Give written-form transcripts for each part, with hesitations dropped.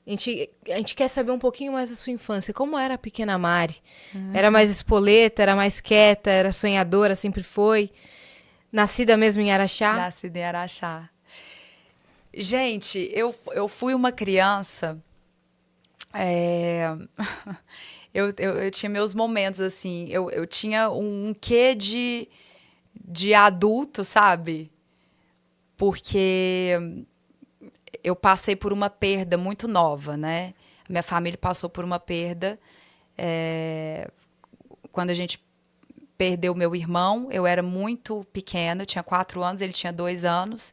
A gente quer saber um pouquinho mais da sua infância. Como era a pequena Mari? Era mais espoleta, era mais quieta, era sonhadora, sempre foi? Nascida mesmo em Araxá? Nascida em Araxá. Gente, eu fui uma criança. é, eu tinha meus momentos assim. Eu tinha um quê de adulto, sabe? Porque eu passei por uma perda muito nova, né? Minha família passou por uma perda. é, Quando a gente perdeu meu irmão, eu era muito pequena, eu tinha 4 anos, ele tinha 2 anos.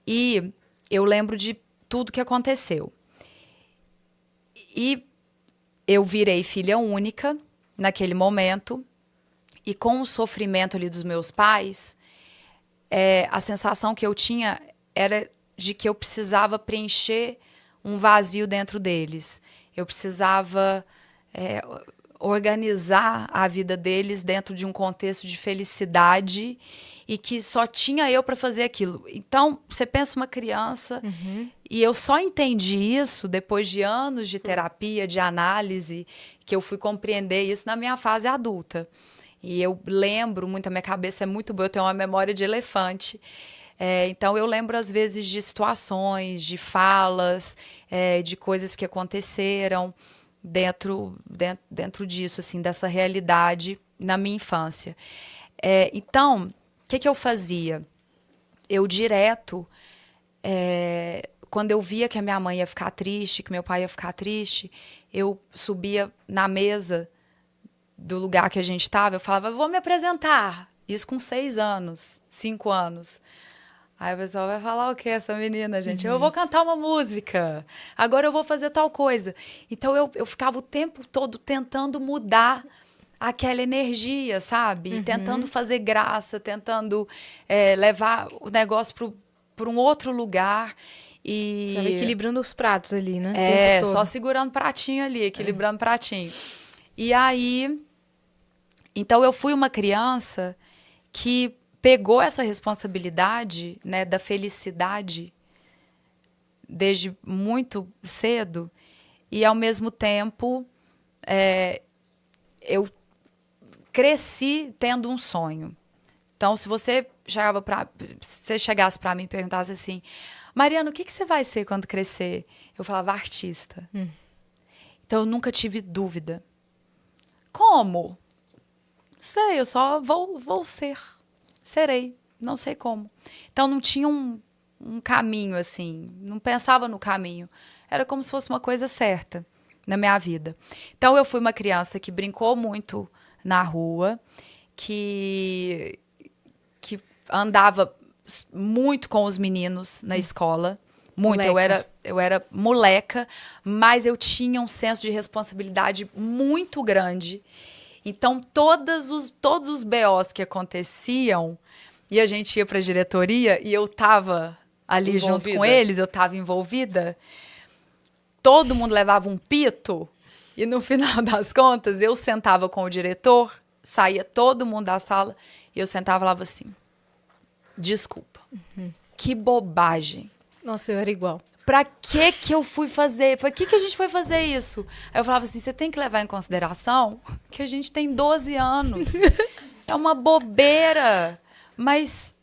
E eu lembro de tudo que aconteceu. E eu virei filha única naquele momento. E com o sofrimento ali dos meus pais, a sensação que eu tinha era de que eu precisava preencher um vazio dentro deles. Eu precisava é, organizar a vida deles dentro de um contexto de felicidade e que só tinha eu para fazer aquilo. Então, você pensa uma criança, e eu só entendi isso depois de anos de terapia, de análise, que eu fui compreender isso na minha fase adulta. E eu lembro muito, a minha cabeça é muito boa, eu tenho uma memória de elefante. Então eu lembro às vezes de situações, de falas, de coisas que aconteceram dentro disso, assim, dessa realidade na minha infância. Então, o que eu fazia? Eu direto, quando eu via que a minha mãe ia ficar triste, que meu pai ia ficar triste, eu subia na mesa do lugar que a gente estava, eu falava, vou me apresentar. Isso com 6 anos, 5 anos. Aí o pessoal vai falar o que essa menina, gente? Eu vou cantar uma música. Agora eu vou fazer tal coisa. Então eu ficava o tempo todo tentando mudar aquela energia, sabe? Tentando fazer graça, tentando levar o negócio para um outro lugar. Tava E equilibrando os pratos ali, né? O tempo só todo. segurando pratinho ali, equilibrando pratinho. E aí, então eu fui uma criança que pegou essa responsabilidade, né, da felicidade desde muito cedo e ao mesmo tempo eu cresci tendo um sonho. Então, se você chegasse para mim e perguntasse assim, Mariana, o que você vai ser quando crescer? Eu falava artista. Então eu nunca tive dúvida. Como? Não sei, eu só vou ser. Serei, não sei como. Então não tinha um caminho assim, não pensava no caminho. Era como se fosse uma coisa certa na minha vida. Então eu fui uma criança que brincou muito na rua, que que andava muito com os meninos na escola. Muito, Moleca. eu era moleca, mas eu tinha um senso de responsabilidade muito grande. Então, todos os BOs que aconteciam, e a gente ia para a diretoria, e eu estava ali junto com Envolvida. eles, eu estava envolvida, todo mundo levava um pito, e no final das contas, eu sentava com o diretor, saía todo mundo da sala, e eu sentava e falava assim, desculpa, que bobagem. Nossa, eu era igual. Pra que eu fui fazer? Pra que a gente foi fazer isso? Aí eu falava assim, você tem que levar em consideração que a gente tem 12 anos. É uma bobeira. Mas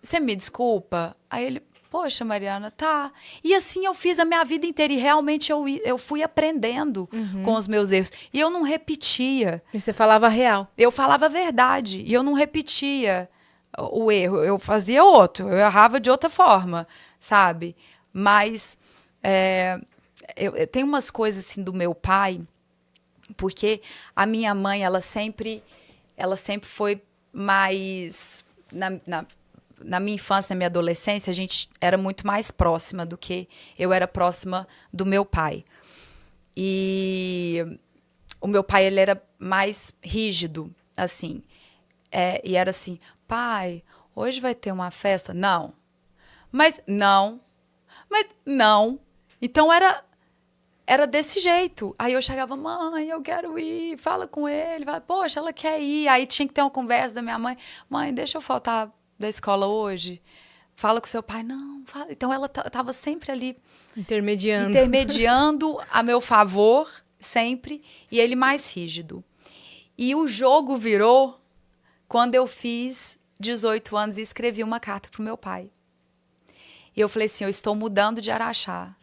você me desculpa? Aí ele, poxa, Mariana, tá. E assim eu fiz a minha vida inteira. E realmente eu fui aprendendo com os meus erros. E eu não repetia. E você falava real. Eu falava a verdade. E eu não repetia o erro. Eu fazia outro. Eu errava de outra forma, sabe? Mas eu tenho umas coisas assim do meu pai, porque a minha mãe, ela sempre foi mais na minha infância, na minha adolescência, a gente era muito mais próxima do que eu era próxima do meu pai. E o meu pai, ele era mais rígido, assim. E era assim, pai, hoje vai ter uma festa? Não. Mas não. Então era desse jeito. Aí eu chegava, mãe, eu quero ir, fala com ele. Fala, poxa, ela quer ir. Aí tinha que ter uma conversa da minha mãe. Mãe, deixa eu faltar da escola hoje. Fala com seu pai. Não, fala. Então ela estava sempre ali Intermediando a meu favor, sempre, e ele mais rígido. E o jogo virou quando eu fiz 18 anos e escrevi uma carta pro meu pai. E eu falei assim, eu estou mudando de Araxá.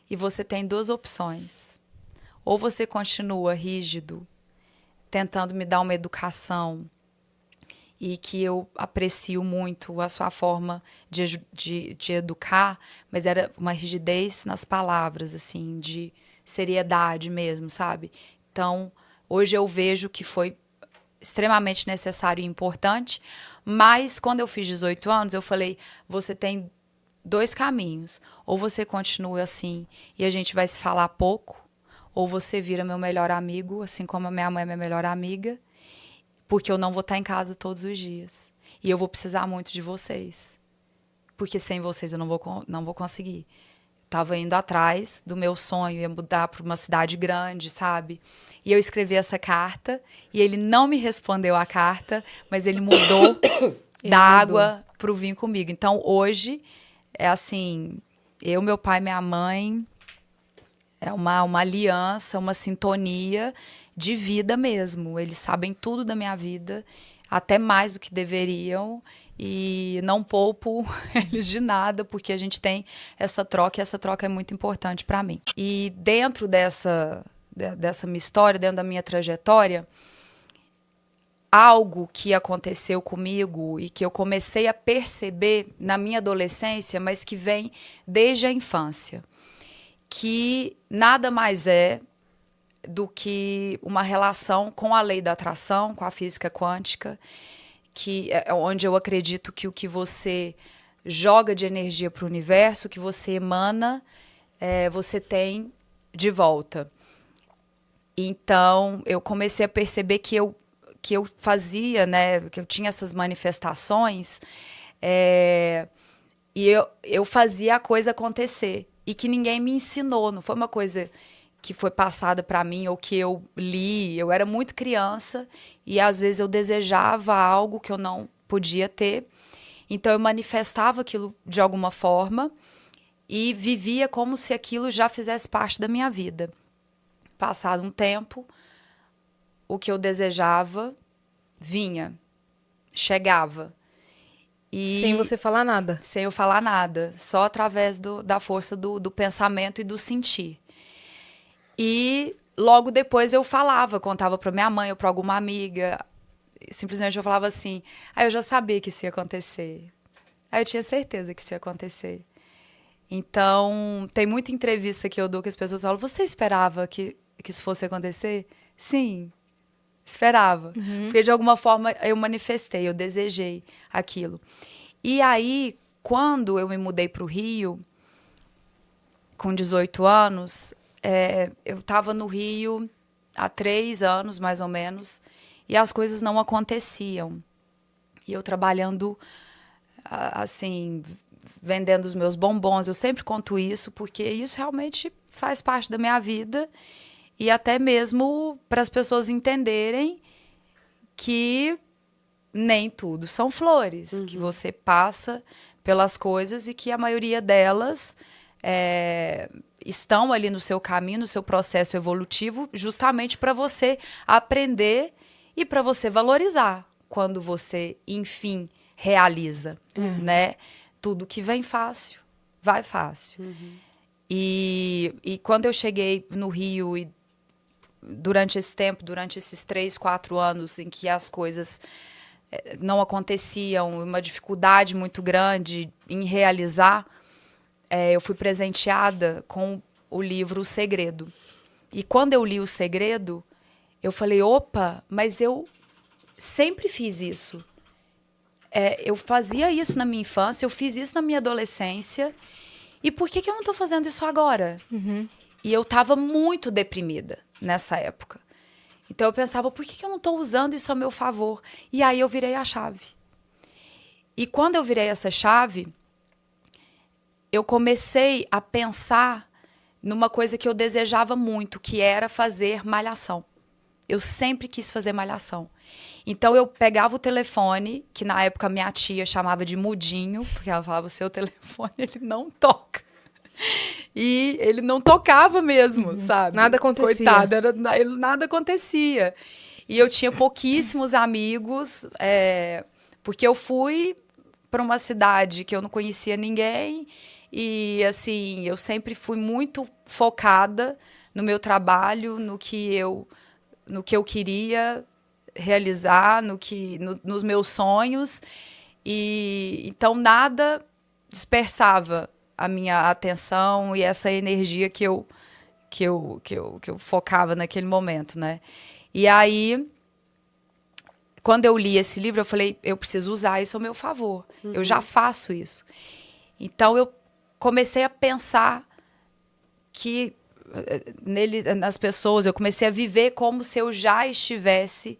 E você tem 2 opções. Ou você continua rígido, tentando me dar uma educação, e que eu aprecio muito a sua forma de educar, mas era uma rigidez nas palavras, assim, de seriedade mesmo, sabe? Então, hoje eu vejo que foi extremamente necessário e importante, mas quando eu fiz 18 anos, eu falei, você tem 2 caminhos. Ou você continua assim e a gente vai se falar pouco, ou você vira meu melhor amigo, assim como a minha mãe é minha melhor amiga, porque eu não vou estar em casa todos os dias. E eu vou precisar muito de vocês. Porque sem vocês eu não vou conseguir. Estava indo atrás do meu sonho, ia mudar para uma cidade grande, sabe? E eu escrevi essa carta, e ele não me respondeu a carta, mas ele mudou da água para o vinho comigo. Então, hoje, é assim, eu, meu pai, minha mãe, é uma aliança, uma sintonia de vida mesmo. Eles sabem tudo da minha vida, até mais do que deveriam, e não poupo eles de nada, porque a gente tem essa troca, e essa troca é muito importante para mim. E dentro dessa minha história, dentro da minha trajetória, algo que aconteceu comigo e que eu comecei a perceber na minha adolescência, mas que vem desde a infância, que nada mais é do que uma relação com a lei da atração, com a física quântica, que é onde eu acredito que o que você joga de energia para o universo, o que você emana, você tem de volta. Então, eu comecei a perceber que eu fazia, né, que eu tinha essas manifestações, e eu fazia a coisa acontecer. E que ninguém me ensinou, não foi uma coisa que foi passada para mim ou que eu li. Eu era muito criança e às vezes eu desejava algo que eu não podia ter. Então eu manifestava aquilo de alguma forma e vivia como se aquilo já fizesse parte da minha vida. Passado um tempo, o que eu desejava vinha, chegava. E sem você falar nada. sem eu falar nada, só através da força do pensamento e do sentir. E logo depois eu falava, contava para minha mãe ou para alguma amiga. Simplesmente eu falava assim, eu já sabia que isso ia acontecer. Aí eu tinha certeza que isso ia acontecer. Então, tem muita entrevista que eu dou que as pessoas falam, você esperava que isso fosse acontecer? Sim, esperava. Porque de alguma forma eu manifestei, eu desejei aquilo. E aí, quando eu me mudei para o Rio, com 18 anos, eu estava no Rio há 3 anos, mais ou menos, e as coisas não aconteciam. E eu trabalhando, assim, vendendo os meus bombons, eu sempre conto isso, porque isso realmente faz parte da minha vida, e até mesmo para as pessoas entenderem que nem tudo são flores, que você passa pelas coisas e que a maioria delas estão ali no seu caminho, no seu processo evolutivo, justamente para você aprender e para você valorizar quando você, enfim, realiza, né? Tudo que vem fácil, vai fácil. E quando eu cheguei no Rio e durante esse tempo, durante esses 3, 4 anos em que as coisas não aconteciam, uma dificuldade muito grande em realizar, eu fui presenteada com o livro O Segredo. E quando eu li O Segredo, eu falei, opa, mas eu sempre fiz isso. Eu fazia isso na minha infância, eu fiz isso na minha adolescência, e por que eu não estou fazendo isso agora? E eu estava muito deprimida nessa época. Então eu pensava, por que eu não estou usando isso a meu favor? E aí eu virei a chave. E quando eu virei essa chave, eu comecei a pensar numa coisa que eu desejava muito, que era fazer malhação. Eu sempre quis fazer malhação. Então, eu pegava o telefone, que na época minha tia chamava de mudinho, porque ela falava, o seu telefone, ele não toca. E ele não tocava mesmo, sabe? Nada acontecia. Coitado, nada acontecia. E eu tinha pouquíssimos amigos, porque eu fui para uma cidade que eu não conhecia ninguém. E, assim, eu sempre fui muito focada no meu trabalho, no que eu queria realizar, nos meus sonhos. E então nada dispersava a minha atenção e essa energia que eu focava naquele momento, né? E aí, quando eu li esse livro, eu falei, eu preciso usar isso ao meu favor. Eu já faço isso. Então, eu comecei a pensar que nas pessoas, eu comecei a viver como se eu já estivesse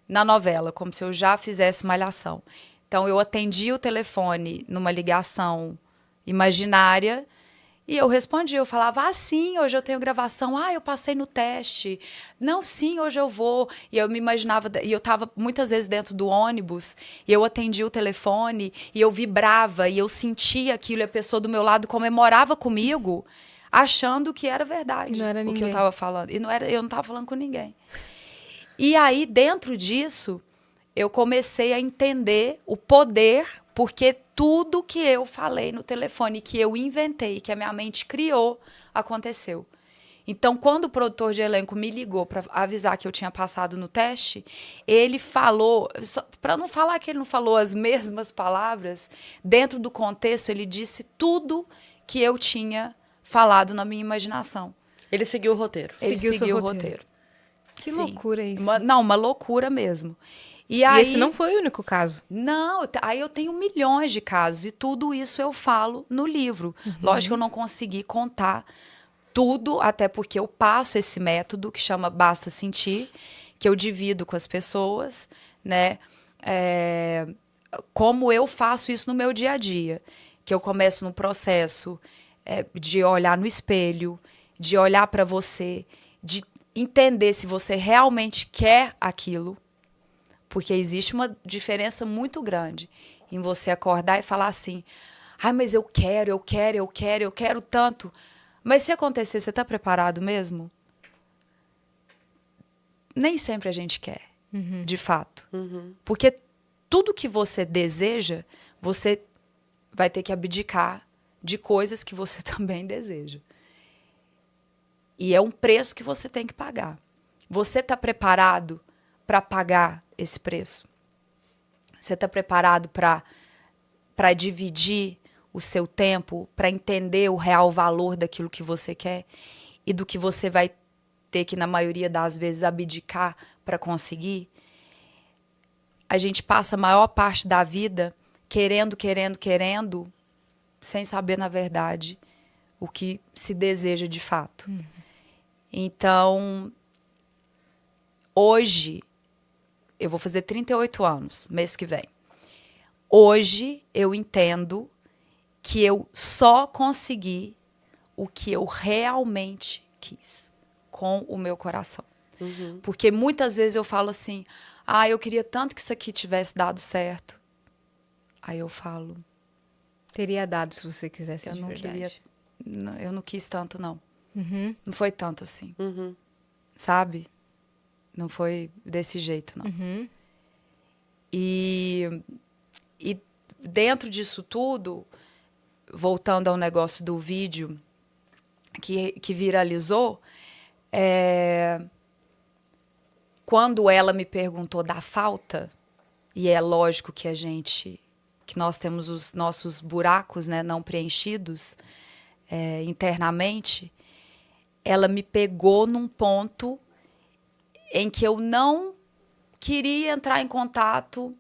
na novela, como se eu já fizesse malhação. Então, eu atendi o telefone numa ligação imaginária e eu respondia, eu falava, sim, hoje eu tenho gravação, eu passei no teste, não, sim, hoje eu vou. E eu me imaginava, e eu estava muitas vezes dentro do ônibus, e eu atendia o telefone, e eu vibrava, e eu sentia aquilo, e a pessoa do meu lado comemorava comigo, achando que era verdade o que eu estava falando. E eu não estava falando com ninguém. E aí, dentro disso, eu comecei a entender o poder, porque tudo que eu falei no telefone, que eu inventei, que a minha mente criou, aconteceu. Então, quando o produtor de elenco me ligou para avisar que eu tinha passado no teste, ele falou, para não falar que ele não falou as mesmas palavras, dentro do contexto, ele disse tudo que eu tinha falado na minha imaginação. Ele seguiu o roteiro. Ele seguiu o roteiro. Que loucura isso. Uma loucura mesmo. E aí, esse não foi o único caso? Não, aí eu tenho milhões de casos e tudo isso eu falo no livro. Lógico que eu não consegui contar tudo, até porque eu passo esse método que chama Basta Sentir, que eu divido com as pessoas, né? Como eu faço isso no meu dia a dia. Que eu começo no processo de olhar no espelho, de olhar para você, de entender se você realmente quer aquilo. Porque existe uma diferença muito grande em você acordar e falar assim, mas eu quero tanto. Mas se acontecer, você está preparado mesmo? Nem sempre a gente quer, de fato. Porque tudo que você deseja, você vai ter que abdicar de coisas que você também deseja. E é um preço que você tem que pagar. Você está preparado para pagar esse preço? Você está preparado para dividir o seu tempo, para entender o real valor daquilo que você quer e do que você vai ter que, na maioria das vezes, abdicar para conseguir? A gente passa a maior parte da vida querendo, sem saber, na verdade, o que se deseja de fato. Então, hoje, eu vou fazer 38 anos, mês que vem. Hoje, eu entendo que eu só consegui o que eu realmente quis, com o meu coração. Porque muitas vezes eu falo assim, eu queria tanto que isso aqui tivesse dado certo. Aí eu falo... Teria dado se você quisesse de verdade. Eu não quis tanto, não. Não foi tanto assim. Sabe? Não foi desse jeito, não. E dentro disso tudo, voltando ao negócio do vídeo que viralizou, quando ela me perguntou da falta, e é lógico que nós temos os nossos buracos, né, não preenchidos internamente, ela me pegou num ponto em que eu não queria entrar em contato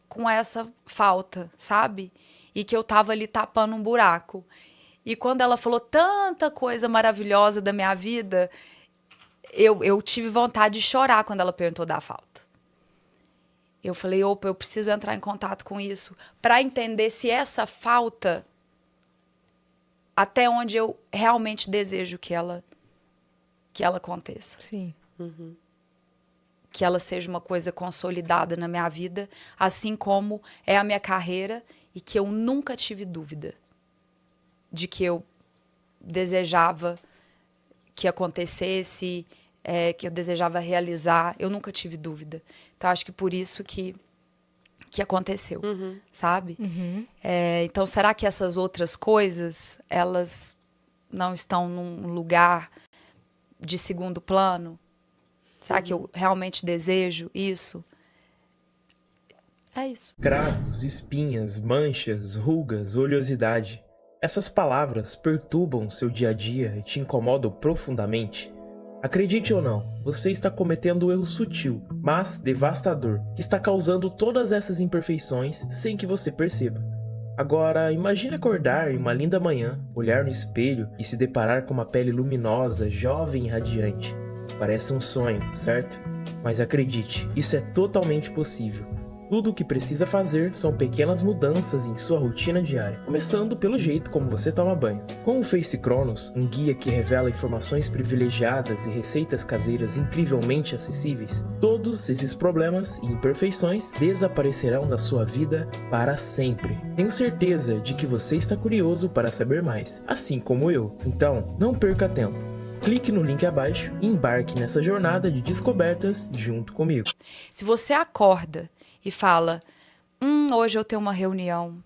com essa falta, sabe? E que eu tava ali tapando um buraco. E quando ela falou tanta coisa maravilhosa da minha vida, eu tive vontade de chorar quando ela perguntou da falta. Eu falei, opa, eu preciso entrar em contato com isso para entender se essa falta, até onde eu realmente desejo que ela aconteça. Sim. que ela seja uma coisa consolidada na minha vida, assim como é a minha carreira, e que eu nunca tive dúvida de que eu desejava que acontecesse, que eu desejava realizar. Eu nunca tive dúvida. Então, acho que por isso que aconteceu, sabe? Então, será que essas outras coisas, elas não estão num lugar de segundo plano? Será que eu realmente desejo isso? É isso. Cravos, espinhas, manchas, rugas, oleosidade. Essas palavras perturbam seu dia a dia e te incomodam profundamente? Acredite ou não, você está cometendo um erro sutil, mas devastador, que está causando todas essas imperfeições sem que você perceba. Agora, imagine acordar em uma linda manhã, olhar no espelho e se deparar com uma pele luminosa, jovem e radiante. Parece um sonho, certo? Mas acredite, isso é totalmente possível. Tudo o que precisa fazer são pequenas mudanças em sua rotina diária, começando pelo jeito como você toma banho. Com o Face Cronos, um guia que revela informações privilegiadas e receitas caseiras incrivelmente acessíveis, todos esses problemas e imperfeições desaparecerão da sua vida para sempre. Tenho certeza de que você está curioso para saber mais, assim como eu. Então, não perca tempo. Clique no link abaixo e embarque nessa jornada de descobertas junto comigo. Se você acorda e fala, hoje eu tenho uma reunião,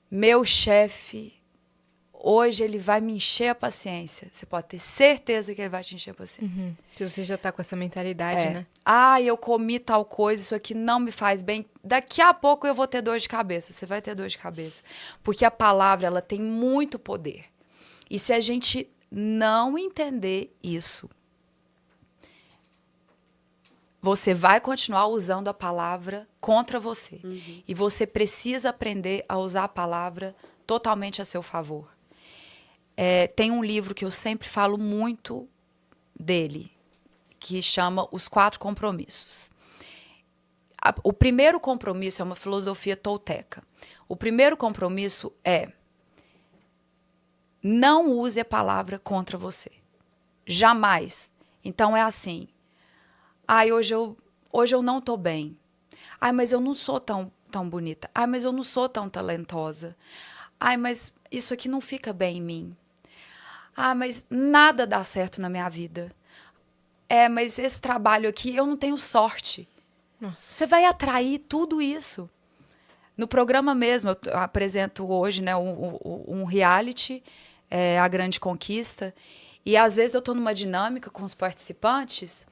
meu chefe, hoje ele vai me encher a paciência. Você pode ter certeza que ele vai te encher a paciência. Se você já tá com essa mentalidade, né? Eu comi tal coisa, isso aqui não me faz bem. Daqui a pouco eu vou ter dor de cabeça. Você vai ter dor de cabeça. Porque a palavra, ela tem muito poder. E se a gente não entender isso, você vai continuar usando a palavra contra você. E você precisa aprender a usar a palavra totalmente a seu favor. Tem um livro que eu sempre falo muito dele, que chama Os 4 Compromissos. O primeiro compromisso é uma filosofia tolteca. O primeiro compromisso é: não use a palavra contra você. Jamais. Então é assim: hoje eu não tô bem. Mas eu não sou tão bonita. Mas eu não sou tão talentosa. Mas isso aqui não fica bem em mim. Mas nada dá certo na minha vida. Mas esse trabalho aqui, eu não tenho sorte. Nossa. Você vai atrair tudo isso. No programa mesmo, eu apresento hoje, né, um reality, A Grande Conquista. E às vezes eu tô numa dinâmica com os participantes,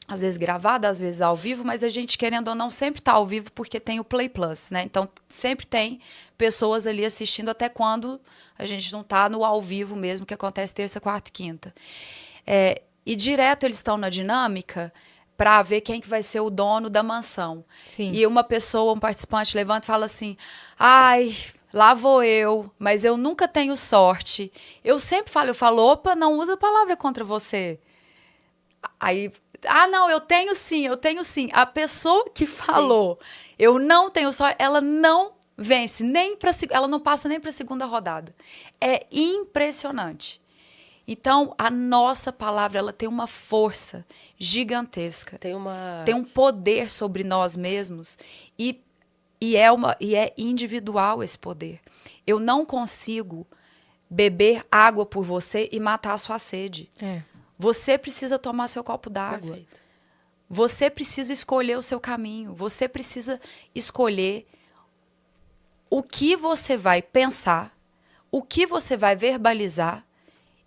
às vezes gravada, às vezes ao vivo, mas a gente, querendo ou não, sempre tá ao vivo porque tem o Play Plus, né? Então, sempre tem pessoas ali assistindo até quando a gente não tá no ao vivo mesmo, que acontece terça, quarta e quinta. E direto eles estão na dinâmica para ver quem que vai ser o dono da mansão. Sim. E uma pessoa, um participante, levanta e fala assim: lá vou eu, mas eu nunca tenho sorte. Eu falo, opa, não usa a palavra contra você. Aí, não, eu tenho sim. A pessoa que falou, eu não tenho sorte, ela não vence, ela não passa nem para a segunda rodada. É impressionante. Então, a nossa palavra, ela tem uma força gigantesca. Tem um poder sobre nós mesmos e é individual esse poder. Eu não consigo beber água por você e matar a sua sede. Você precisa tomar seu copo d'água. Você precisa escolher o seu caminho. Você precisa escolher o que você vai pensar, o que você vai verbalizar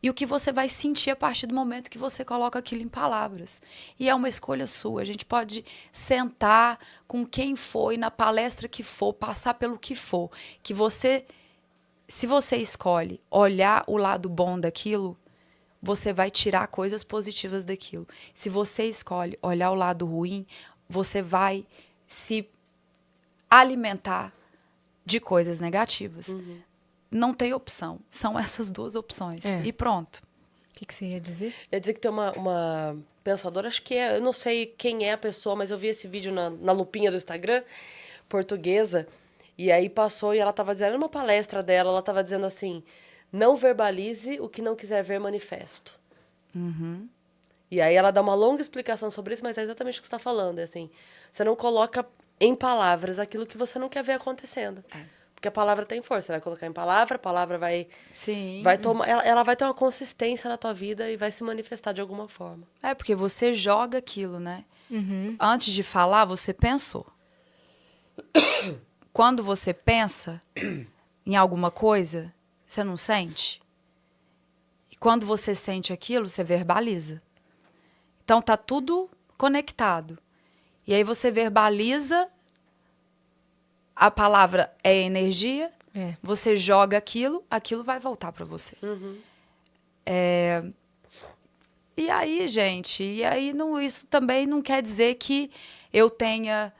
e o que você vai sentir a partir do momento que você coloca aquilo em palavras. E é uma escolha sua. A gente pode sentar com quem for, e na palestra que for, passar pelo que for. Se você escolhe olhar o lado bom daquilo, você vai tirar coisas positivas daquilo. Se você escolhe olhar o lado ruim, você vai se alimentar de coisas negativas. Não tem opção. São essas duas opções. E pronto. O que você ia dizer? Eu ia dizer que tem uma pensadora, acho que eu não sei quem é a pessoa, mas eu vi esse vídeo na lupinha do Instagram, portuguesa, e aí passou e ela estava dizendo, numa palestra dela, ela estava dizendo assim: não verbalize o que não quiser ver manifesto. E aí ela dá uma longa explicação sobre isso, mas é exatamente o que você está falando. É assim, você não coloca em palavras aquilo que você não quer ver acontecendo. Porque a palavra tem força. Você vai colocar em palavra, a palavra Sim. vai tomar, ela vai ter uma consistência na tua vida e vai se manifestar de alguma forma. É, porque você joga aquilo, né? Antes de falar, você pensou. Quando você pensa em alguma coisa, você não sente. E quando você sente aquilo, você verbaliza. Então, tá tudo conectado. E aí você verbaliza, a palavra é energia, você joga aquilo, aquilo vai voltar para você. E aí, gente, isso também não quer dizer que eu tenha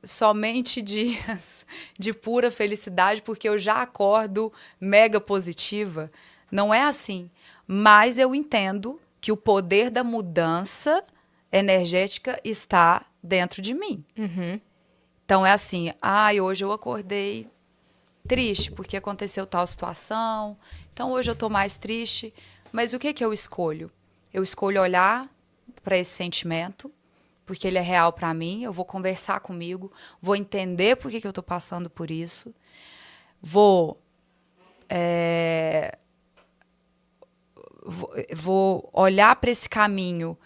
somente dias de pura felicidade, porque eu já acordo mega positiva. Não é assim. Mas eu entendo que o poder da mudança energética está dentro de mim. Então é assim, hoje eu acordei triste porque aconteceu tal situação, então hoje eu tô mais triste. Mas o que que eu escolho? Eu escolho olhar para esse sentimento, porque ele é real para mim, eu vou conversar comigo, vou entender por que que eu tô passando por isso, vou olhar para esse caminho,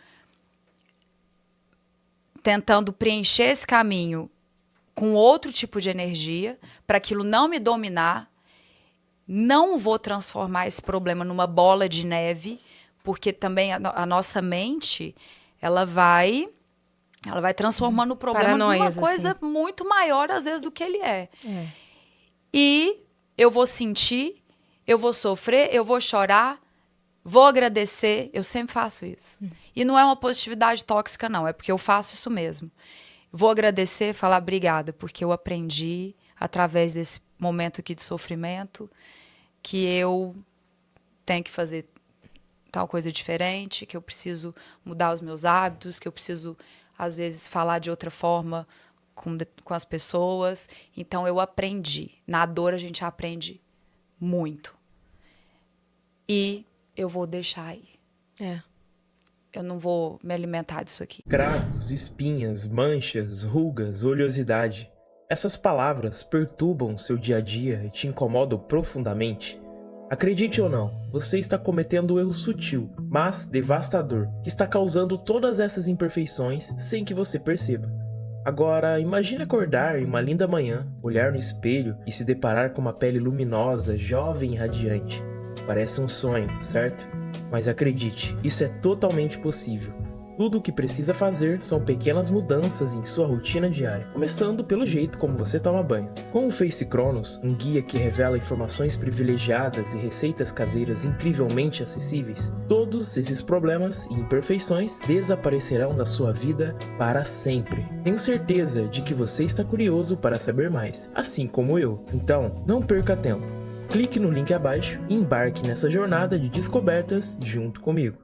tentando preencher esse caminho com outro tipo de energia, para aquilo não me dominar. Não vou transformar esse problema numa bola de neve, porque também a nossa mente, ela vai transformando o problema Paranoias, numa coisa assim. muito maior, às vezes, do que ele é. E eu vou sentir, eu vou sofrer, eu vou chorar, vou agradecer. Eu sempre faço isso. E não é uma positividade tóxica, não. É porque eu faço isso mesmo. Vou agradecer, falar obrigada, porque eu aprendi, através desse momento aqui de sofrimento, que eu tenho que fazer tal coisa diferente, que eu preciso mudar os meus hábitos, que eu preciso, às vezes, falar de outra forma com as pessoas. Então, eu aprendi. Na dor, a gente aprende muito. E eu vou deixar aí. Eu não vou me alimentar disso aqui. Cravos, espinhas, manchas, rugas, oleosidade. Essas palavras perturbam seu dia a dia e te incomodam profundamente? Acredite ou não, você está cometendo um erro sutil, mas devastador, que está causando todas essas imperfeições sem que você perceba. Agora, imagine acordar em uma linda manhã, olhar no espelho e se deparar com uma pele luminosa, jovem e radiante. Parece um sonho, certo? Mas acredite, isso é totalmente possível. Tudo o que precisa fazer são pequenas mudanças em sua rotina diária, começando pelo jeito como você toma banho. Com o Face Cronos, um guia que revela informações privilegiadas e receitas caseiras incrivelmente acessíveis, todos esses problemas e imperfeições desaparecerão da sua vida para sempre. Tenho certeza de que você está curioso para saber mais, assim como eu. Então, não perca tempo. Clique no link abaixo e embarque nessa jornada de descobertas junto comigo.